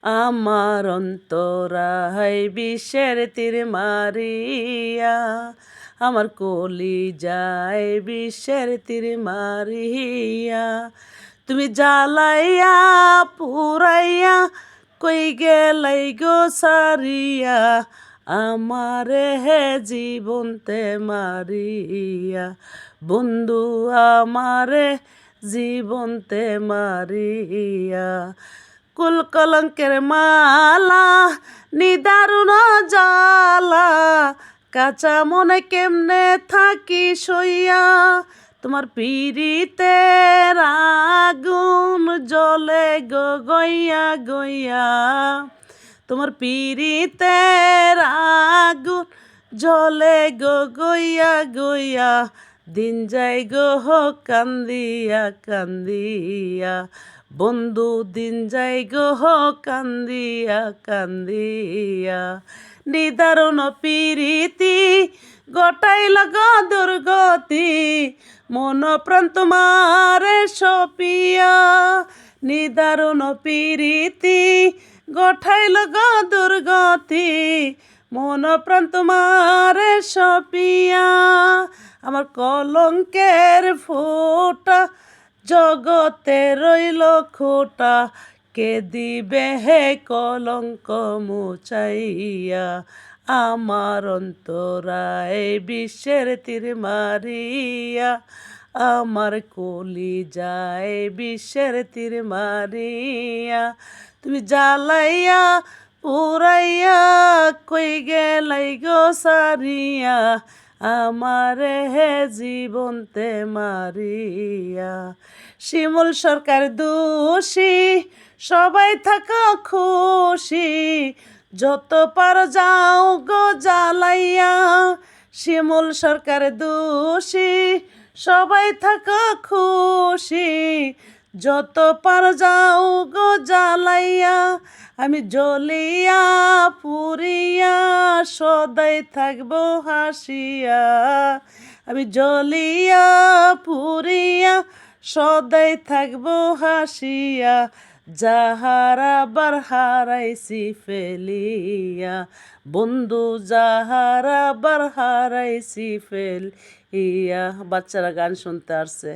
আমার অন্তরায় বিশ্বের তীর মারিয়া, আমার কলি যায় বিশ্বের তীর মারিয়া। তুমি জ্বালাইয়া পুরাইয়া কই গেলাই গো সারিয়া, আমারে হে জীবনতে মারিয়া। বন্ধু আমারে জীবনতে মারিয়া। কুল কলঙ্কের মালা নিদারুণ জালা, কাঁচা মনে কেমনে থাকি সইয়া। তোমার পিরিতের আগুন জ্বলে গো গইয়া গইয়া, তোমার পিরিতের আগুন জ্বলে গো গইয়া গইয়া। দিন যাই গো কান্দিয়া কান্দিয়া, বন্ধু দিন যাই গো কান্দিয়া কান্দিয়া। নিদারুণ পিরিতি গটাইল গো দুর্গতি, মন প্রাণ তোমারে সপিয়া। নিদারুণ পিরিতি গঠাইল গো দুর্গতি, মন প্রাণ তোমারে সপিয়া। আমার কলঙ্কের ফোঁটা জগতে রইল খোটা, কে দিবে হে কলঙ্ক মুছাইয়া। আমার অন্তরায় বিশ্বের তীর মারিয়া, আমার কলি যায় বিশ্বের তীর মারিয়া। তুমি জ্বালাইয়া পুরাইয়া কই গেলাই গো সারিয়া, আমারে হে জীবনতে মারিয়া। শিমুল সরকার দোষী, সবাই থাকা খুশি, যত পার যাও গো জ্বালাইয়া। শিমুল সরকার দোষী, সবাই থাকা খুশি, যত পার যাও গো জ্বালাইয়া। আমি জ্বলিয়া পুরিয়া সদাই থাকবো হাসিয়া, আমি জ্বলিয়া পুরিয়া সদাই থাকবো হাসিয়া। যাহারা বার হারাইছি ফেলিয়া, বন্ধু যাহারা বার হারাইছি ফেলিয়া। বাচ্চারা গান শুনতে আসছে।